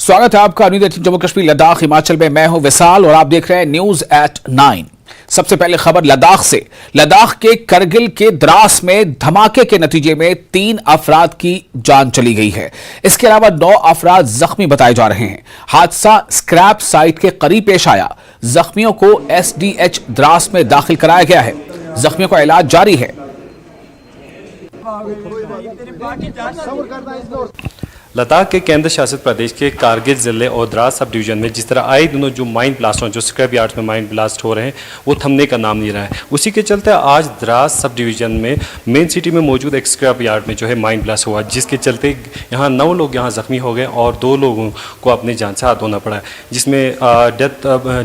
स्वागत है आपका न्यूज 18 जम्मू कश्मीर लद्दाख हिमाचल में। मैं हूं विशाल और आप देख रहे हैं न्यूज एट 9। सबसे पहले खबर लद्दाख से। लद्दाख के करगिल के द्रास में धमाके के नतीजे में 3 अफराद की जान चली गई है। इसके अलावा 9 अफराद जख्मी बताए जा रहे हैं। हादसा स्क्रैप साइट के करीब पेश आया। जख्मियों को SDH द्रास में दाखिल कराया गया है। जख्मियों का इलाज जारी है। लद्दाख के केंद्र शासित प्रदेश के कारगिल ज़िले और द्रास सब डिवीज़न में जिस तरह आए दिनों जो माइन ब्लास्ट हो, जो स्क्रैप यार्ड्स में माइन ब्लास्ट हो रहे हैं, वो थमने का नाम नहीं रहा है। उसी के चलते आज द्रास सब डिवीज़न में मेन सिटी में मौजूद एक स्क्रैप यार्ड में जो है माइन ब्लास्ट हुआ, जिसके चलते यहाँ 9 लोग यहाँ ज़ख्मी हो गए और 2 लोगों को अपनी जान से हाथ धोना पड़ा। जिसमें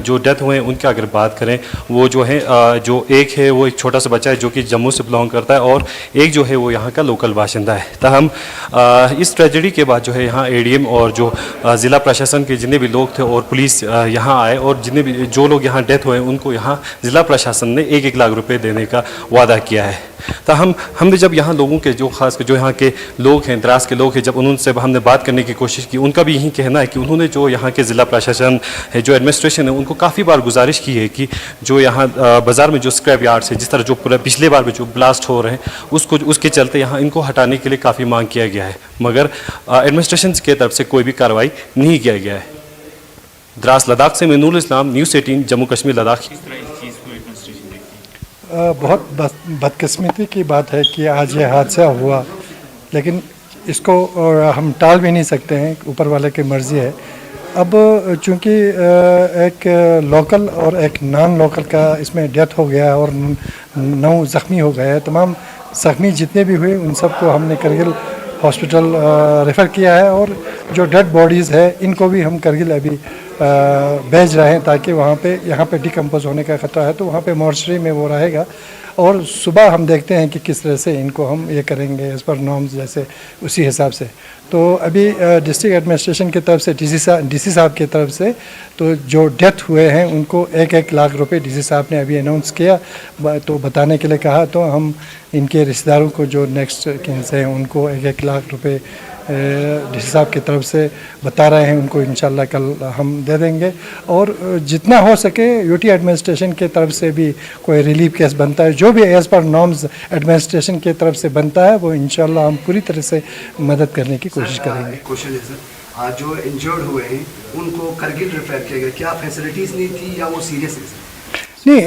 जो डेथ हुए हैं उनकी अगर बात करें, वो जो है जो एक है वो एक छोटा सा बच्चा है जो कि जम्मू से बिलोंग करता है, और एक जो है वो यहाँ का लोकल बाशिंदा है। ताहम इस ट्रेजेडी के बाद जो है यहाँ ADM और जो ज़िला प्रशासन के जितने भी लोग थे और पुलिस यहाँ आए, और जितने भी जो लोग यहाँ डेथ हुए उनको यहाँ ज़िला प्रशासन ने 1-1 लाख रुपए देने का वादा किया है। तो हमने जब यहाँ लोगों के जो खास जो यहाँ के लोग हैं, द्रास के लोग हैं, जब उनसे हमने बात करने की कोशिश की, उनका भी यही कहना है कि उन्होंने जो यहाँ के ज़िला प्रशासन है, जो एडमिनिस्ट्रेशन है, उनको काफ़ी बार गुजारिश की है कि जो यहाँ बाज़ार में जो स्क्रैप यार्ड्स है, जिस तरह जो पूरा पिछले बार में जो ब्लास्ट हो रहे हैं उसके चलते यहाँ इनको हटाने के लिए काफ़ी मांग किया गया है, मगर एडमिनिस्ट्रेशन की तरफ से कोई भी कार्रवाई नहीं किया गया है। द्रास लद्दाख से मिनुल इस्लाम, न्यूज़ 18 जम्मू कश्मीर लद्दाख। बहुत बदकिस्मती की बात है कि आज ये हादसा हुआ, लेकिन इसको हम टाल भी नहीं सकते हैं, ऊपर वाले की मर्ज़ी है। अब चूंकि एक लोकल और एक नॉन लोकल का इसमें डेथ हो गया और 9 ज़ख्मी हो गए हैं। तमाम ज़ख्मी जितने भी हुए उन सबको हमने करगिल हॉस्पिटल रेफ़र किया है, और जो डेड बॉडीज़ है इनको भी हम करगिल अभी भेज रहे हैं, ताकि वहाँ पे यहाँ पे डिकम्पोज होने का ख़तरा है तो वहाँ पे मॉर्चरी में वो रहेगा, और सुबह हम देखते हैं कि किस तरह से इनको हम ये करेंगे एज़ पर नॉर्म्स, जैसे उसी हिसाब से। तो अभी डिस्ट्रिक्ट एडमिनिस्ट्रेशन की तरफ से DC साहब की तरफ से तो जो डेथ हुए हैं उनको 1-1 लाख रुपए DC साहब ने अभी अनाउंस किया, तो बताने के लिए कहा। तो हम इनके रिश्तेदारों को जो नेक्स्ट किन्स हैं उनको 1-1 लाख रुपए DC साहब की तरफ से बता रहे हैं, उनको इंशाल्लाह कल हम दे देंगे। और जितना हो सके UT एडमिनिस्ट्रेशन की तरफ से भी कोई रिलीफ केस बनता है, जो भी एज़ पर नॉर्म्स एडमिनिस्ट्रेशन की तरफ से बनता है, वो इंशाल्लाह हम पूरी तरह से मदद करने की कोशिश करेंगे। क्वेश्चन है सर, आज जो इंजर्ड हुए हैं उनको करगिल रेफर किया गया, क्या फैसिलिटीज़ नहीं थी या वो सीरियस है? नहीं,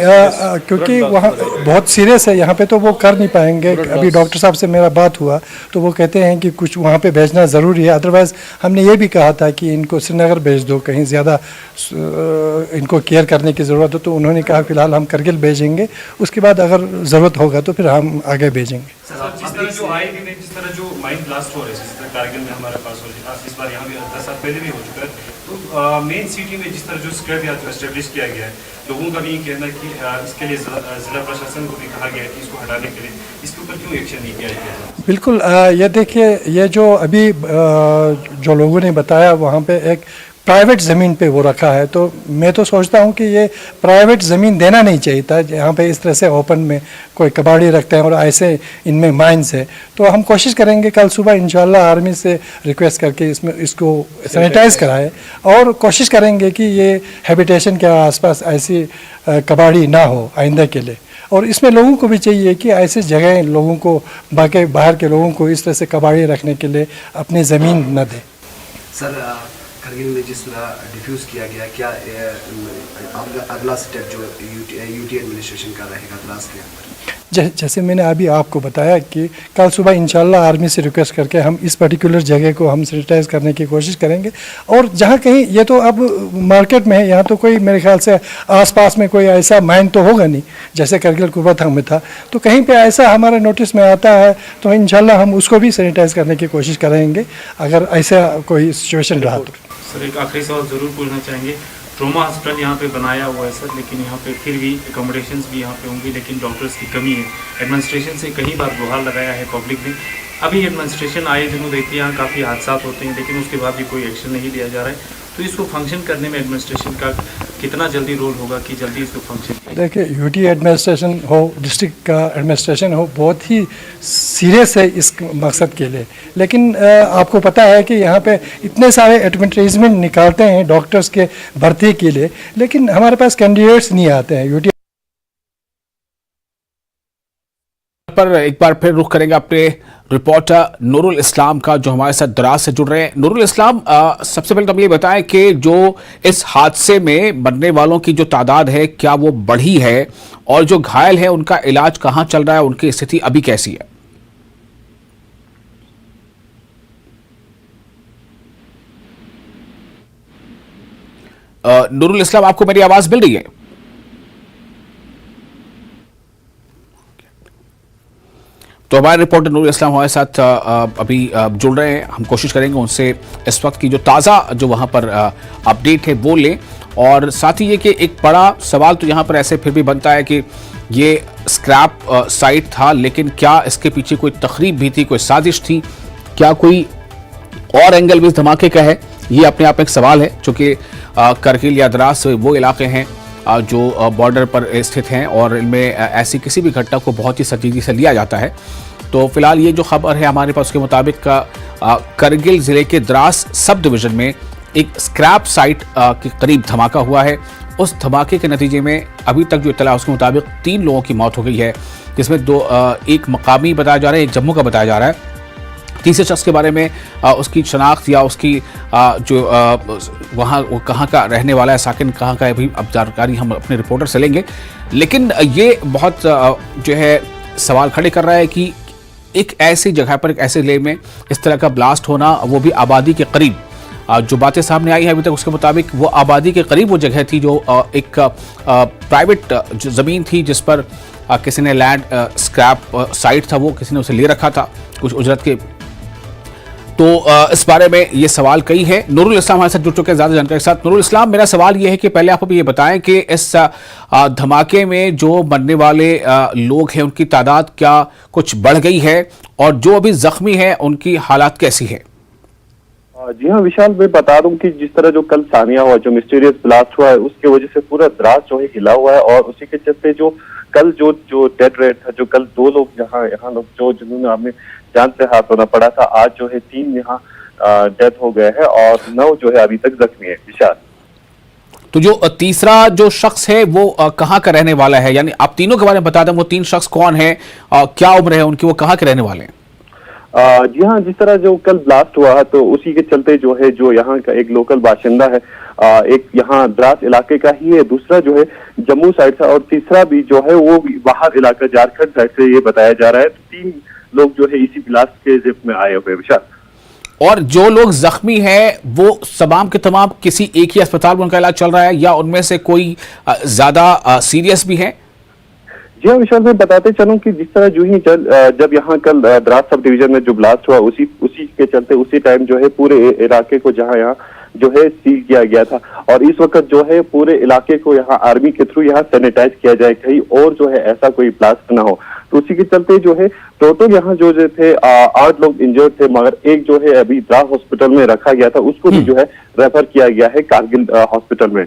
क्योंकि वहाँ बहुत सीरियस है, यहाँ पे तो वो कर नहीं पाएंगे। अभी डॉक्टर साहब से मेरा बात हुआ तो वो कहते हैं कि कुछ वहाँ पे भेजना ज़रूरी है, अदरवाइज़ हमने ये भी कहा था कि इनको श्रीनगर भेज दो, कहीं ज़्यादा इनको केयर करने की ज़रूरत हो। तो उन्होंने कहा फ़िलहाल हम करगिल भेजेंगे, उसके बाद अगर ज़रूरत होगा तो फिर हम आगे भेजेंगे। जिस तरह जो आए दिन जिस तरह जो माइन ब्लास्ट हो रहे हैं, जिस तरह कारगिल में हमारे पास इस बार यहाँ भी 10 साल पहले भी हो चुका है, तो मेन सिटी में जिस तरह जो स्क्रैप यार्ड एस्टेब्लिश किया गया है, लोगों का भी ये कहना है कि इसके लिए ज़िला प्रशासन को भी कहा गया है कि इसको हटाने के लिए इसके ऊपर क्यों एक्शन नहीं किया गया? बिल्कुल, ये देखिए, ये जो अभी जो लोगों ने बताया वहाँ पे एक प्राइवेट ज़मीन पे वो रखा है, तो मैं तो सोचता हूँ कि ये प्राइवेट ज़मीन देना नहीं चाहिए था। यहाँ पे इस तरह से ओपन में कोई कबाड़ी रखते हैं और ऐसे इनमें माइंस है। तो हम कोशिश करेंगे कल सुबह इंशाल्लाह आर्मी से रिक्वेस्ट करके इसको सैनिटाइज़ कराए, और कोशिश करेंगे कि ये हैबिटेशन के आसपास ऐसी कबाड़ी ना हो आइंदा के लिए। और इसमें लोगों को भी चाहिए कि ऐसी जगह लोगों को, बाकी बाहर के लोगों को इस तरह से कबाड़ी रखने के लिए अपनी ज़मीन न दें। सर, करगिल में जिस तरह डिफ्यूज़ किया गया, क्या अगला स्टेप जो UT एडमिनिस्ट्रेशन का रहेगा द्रास के अंदर? जैसे मैंने अभी आपको बताया कि कल सुबह इंशाल्लाह आर्मी से रिक्वेस्ट करके हम इस पर्टिकुलर जगह को हम सैनिटाइज़ करने की कोशिश करेंगे। और जहाँ कहीं ये तो अब मार्केट में है, यहाँ तो कोई मेरे ख्याल से आसपास में कोई ऐसा माइन तो होगा नहीं जैसे करगिल कुर्बाथंग में था। तो कहीं पे ऐसा हमारे नोटिस में आता है तो इंशाल्लाह हम उसको भी सैनिटाइज़ करने की कोशिश करेंगे, अगर ऐसा कोई सिचुएशन रहा तो। सर, एक आखिरी सवाल ज़रूर पूछना चाहेंगे। ट्रोमा हॉस्पिटल यहाँ पे बनाया हुआ है सर, लेकिन यहाँ पे फिर भी एकोमोडेशंस भी यहाँ पे होंगी, लेकिन डॉक्टर्स की कमी है। एडमिनिस्ट्रेशन से कई बार गुहार लगाया है पब्लिक ने। अभी एडमिनिस्ट्रेशन आए दिनों देखते हैं यहाँ काफ़ी हादसा होते हैं, लेकिन उसके बाद भी कोई एक्शन नहीं लिया जा रहा है। तो इसको फंक्शन करने में एडमिनिस्ट्रेशन का कितना जल्दी रोल होगा कि जल्दी इसको फंक्शन। देखिए यूटी एडमिनिस्ट्रेशन हो, डिस्ट्रिक्ट का एडमिनिस्ट्रेशन हो, बहुत ही सीरियस है इस मकसद के लिए। लेकिन आपको पता है कि यहाँ पे इतने सारे एडवर्टाइजमेंट निकालते हैं डॉक्टर्स के भर्ती के लिए, लेकिन हमारे पास कैंडिडेट्स नहीं आते हैं। यूटी पर एक बार फिर रुख करेंगे अपने रिपोर्टर नूरुल इस्लाम का, जो हमारे साथ दराज से जुड़ रहे हैं। नूरुल इस्लाम, सबसे पहले तो हम ये बताएं कि जो इस हादसे में मरने वालों की जो तादाद है, क्या वो बढ़ी है, और जो घायल है उनका इलाज कहाँ चल रहा है, उनकी स्थिति अभी कैसी है? नूरुल इस्लाम, आपको मेरी आवाज मिल रही है? तो हमारे रिपोर्टर नूरुल इस्लाम हमारे साथ अभी जुड़ रहे हैं। हम कोशिश करेंगे उनसे इस वक्त की जो ताज़ा जो वहाँ पर अपडेट है वो लें, और साथ ही ये कि एक बड़ा सवाल तो यहाँ पर ऐसे फिर भी बनता है कि ये स्क्रैप साइट था, लेकिन क्या इसके पीछे कोई तखरीब भी थी, कोई साजिश थी, क्या कोई और एंगल भी इस धमाके का है? ये अपने आप एक सवाल है, चूँकि करगिल या द्रास वो इलाके हैं जो बॉर्डर पर स्थित हैं, और इनमें ऐसी किसी भी घटना को बहुत ही संजीदगी से लिया जाता है। तो फिलहाल ये जो खबर है हमारे पास, उसके मुताबिक करगिल ज़िले के द्रास सब डिवीज़न में एक स्क्रैप साइट के करीब धमाका हुआ है। उस धमाके के नतीजे में अभी तक जो इत्तला है उसके मुताबिक 3 लोगों की मौत हो गई है, जिसमें एक मकामी बताया जा रहा है, एक जम्मू का बताया जा रहा है। तीसरे शख्स के बारे में उसकी शनाख्त या उसकी जो वहाँ वो कहाँ का रहने वाला है, साकिन कहाँ का है, अभी अब जानकारी हम अपने रिपोर्टर से लेंगे। लेकिन ये बहुत जो है सवाल खड़े कर रहा है कि एक ऐसी जगह पर, एक ऐसे इलाके में इस तरह का ब्लास्ट होना, वो भी आबादी के करीब। जो बातें सामने आई हैं अभी तक उसके मुताबिक वो आबादी के करीब वो जगह थी, जो एक प्राइवेट ज़मीन थी जिस पर किसी ने लैंड स्क्रैप साइट था, वो किसी ने उसे ले रखा था कुछ उजरत के। तो इस बारे में ये सवाल कई है। नूरुल इस्लाम हमारे साथ जुड़ चुके हैं ज़्यादा जानकारी के साथ। नूरुल इस्लाम, मेरा सवाल ये है कि पहले आप अभी ये बताएं कि इस धमाके में जो मरने वाले लोग हैं उनकी तादाद क्या कुछ बढ़ गई है, और जो अभी जख्मी हैं उनकी हालात कैसी है? जी हाँ विशाल, मैं बता दूं कि जिस तरह जो कल सानिया हुआ, जो मिस्टीरियस ब्लास्ट हुआ है, उसकी वजह से पूरा द्रास जो है हिला हुआ है, और उसी के चलते जो कल जो डेथ रेट था, जो कल 2 लोग यहाँ लोग जो जिन्होंने हमें जान से हाथ धोना पड़ा था, आज जो है 3 यहाँ डेथ हो गए हैं और 9 जो है अभी तक जख्मी है। विशाल, तो जो तीसरा जो शख्स है वो कहाँ का रहने वाला है? यानी आप तीनों के बारे में बता दें, वो 3 शख्स कौन है, क्या उम्र है उनकी, वो कहाँ के रहने वाले हैं? जी हाँ, जिस तरह जो कल ब्लास्ट हुआ है तो उसी के चलते जो है, जो यहाँ का एक लोकल बाशिंदा है, एक यहाँ द्रास इलाके का ही है, दूसरा जो है जम्मू साइड से, और तीसरा भी जो है वो भी बाहर इलाका झारखंड साइड से ये बताया जा रहा है। तो 3 लोग जो है इसी ब्लास्ट के जिप में आए हुए। विशाल, और जो लोग जख्मी हैं वो तमाम के तमाम किसी एक ही अस्पताल में उनका इलाज चल रहा है, या उनमें से कोई ज्यादा सीरियस भी है? जी हाँ विशाल, मैं बताते चलूं कि जिस तरह जो ही जब यहाँ कल द्रास सब डिवीजन में जो ब्लास्ट हुआ, उसी के चलते उसी टाइम जो है पूरे इलाके को जहाँ यहाँ जो है सील किया गया था, और इस वक्त जो है पूरे इलाके को यहाँ आर्मी के थ्रू यहाँ सैनिटाइज किया जाए, कहीं और जो है ऐसा कोई ब्लास्ट ना हो। तो उसी के चलते जो है टोटल यहाँ जो थे 8 लोग इंजर्ड थे, मगर एक जो है अभी द्रास हॉस्पिटल में रखा गया था, उसको भी जो है रेफर किया गया है कारगिल हॉस्पिटल में।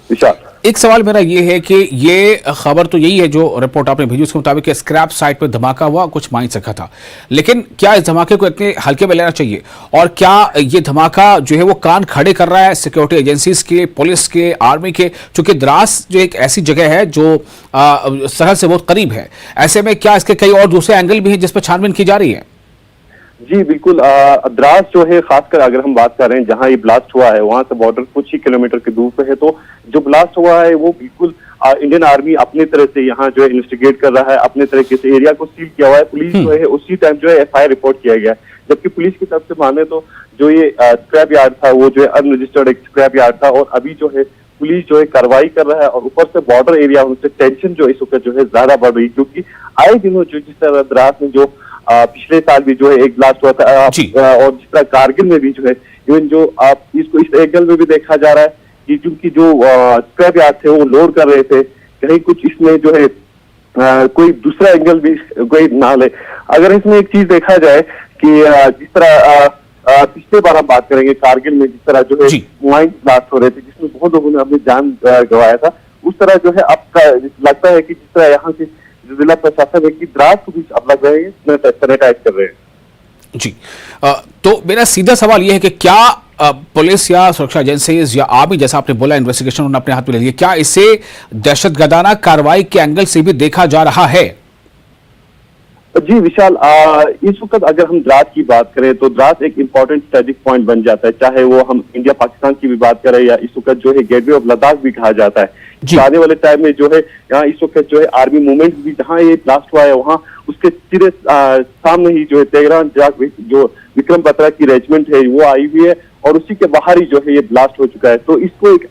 विशाल, एक सवाल मेरा ये है कि ये खबर तो यही है जो रिपोर्ट आपने भेजी, उसके मुताबिक स्क्रैप साइट पर धमाका हुआ, कुछ माइन सका था, लेकिन क्या इस धमाके को इतने हल्के में लेना चाहिए? और क्या ये धमाका जो है वो कान खड़े कर रहा है सिक्योरिटी एजेंसीज के, पुलिस के, आर्मी के? चूंकि द्रास जो एक ऐसी जगह है जो सरहद से बहुत करीब है, ऐसे में क्या इसके कई और दूसरे एंगल भी हैं जिस पर छानबीन की जा रही है? जी बिल्कुल, द्रास जो है खासकर अगर हम बात कर रहे हैं जहां ये ब्लास्ट हुआ है, वहां से बॉर्डर कुछ ही किलोमीटर की दूर पे है, तो जो ब्लास्ट हुआ है वो बिल्कुल इंडियन आर्मी अपनी तरह से यहाँ जो है इन्वेस्टिगेट कर रहा है, अपने तरीके से एरिया को सील किया हुआ है। पुलिस जो है उसी टाइम जो है FIR रिपोर्ट किया गया है, जबकि पुलिस की तरफ से माने तो जो ये स्क्रैप यार्ड था वो जो है अनरजिस्टर्ड एक स्क्रैप यार्ड था, और अभी जो है पुलिस जो है कार्रवाई कर रहा है, और ऊपर से बॉर्डर एरिया उनसे टेंशन जो इस वक्त जो है ज्यादा बढ़ रही है, क्योंकि आए दिनों जो जिस तरह द्रास में जो पिछले साल भी जो है एक ब्लास्ट हुआ था, और जिस तरह कारगिल में भी जो है, इवन जो आप इसको इस एंगल में भी देखा जा रहा है कि क्योंकि जो स्क्रैप यार्ड थे वो लोड कर रहे थे, कहीं कुछ इसमें जो है कोई दूसरा एंगल भी कोई ना ले। अगर इसमें एक चीज देखा जाए कि जिस तरह पिछले बार हम बात करेंगे कारगिल में जिस तरह जो है जी। माइन ब्लास्ट हो रहे थे जिसमें बहुत लोगों ने अपनी जान गंवाया था, उस तरह जो है अब लगता है कि जिस तरह यहाँ के जो जिला प्रशासन है कि द्रास को भी अब लग रहे हैं सैनिटाइज कर रहे हैं। जी तो मेरा सीधा सवाल यह है कि क्या पुलिस या सुरक्षा एजेंसीज या आर्मी, जैसा आपने बोला इन्वेस्टिगेशन उन्होंने अपने हाथ में ले लिया, क्या इसे दहशतगर्दाना कार्रवाई के एंगल से भी देखा जा रहा है? जी विशाल, इस वक्त अगर हम द्रास की बात करें तो द्रास एक इम्पोर्टेंट स्ट्रेटेजिक पॉइंट बन जाता है, चाहे वो हम इंडिया पाकिस्तान की भी बात करें या इस वक्त जो है गेटवे ऑफ लद्दाख भी कहा जाता है। आने वाले टाइम में जो है यहाँ इस वक्त जो है आर्मी मूवमेंट भी जहाँ ये ब्लास्ट हुआ है वहाँ उसके सीधे सामने ही जो है तेहरान जो विक्रम बत्रा की रेजिमेंट है वो आई हुई है और उसी के बाहर ही जो है ये ब्लास्ट हो चुका है। तो इसको एक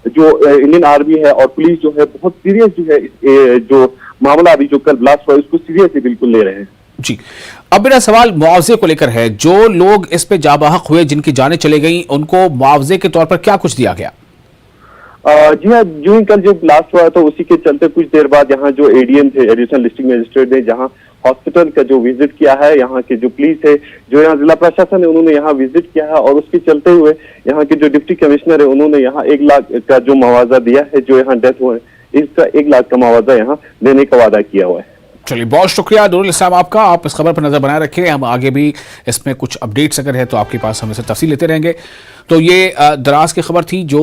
जो इंडियन आर्मी है और पुलिस जो है बहुत सीरियस जो है जो मामला अभी जो कल ब्लास्ट हुआ है उसको सीरियसली बिल्कुल ले रहे हैं। जी अब मेरा सवाल मुआवजे को लेकर है। जो लोग इस पे जाबाहक हुए, जिनकी जानें चली गई, उनको मुआवजे के तौर पर क्या कुछ दिया गया? जी हाँ, जो ही कल जो ब्लास्ट हुआ तो उसी के चलते कुछ देर बाद यहाँ जो एडीएम थे, एडिशनल डिस्ट्रिक्ट मजिस्ट्रेट ने जहाँ हॉस्पिटल का जो विजिट किया है, यहाँ के जो पुलिस है, जो यहाँ जिला प्रशासन है, उन्होंने यहाँ विजिट किया है और उसके चलते हुए यहाँ के जो डिप्टी कमिश्नर है उन्होंने यहाँ 1 लाख का जो मुआवजा दिया है, जो यहाँ डेथ हुए इसका 1 लाख का मुआवजा यहाँ देने का वादा किया हुआ है। चलिए बहुत शुक्रिया नूरुल इस्लाम आपका। आप इस खबर पर नजर बनाए रखें, हम आगे भी इसमें कुछ अपडेट्स अगर है तो आपके पास हम इसे तफसील लेते रहेंगे। तो ये द्रास की खबर थी जो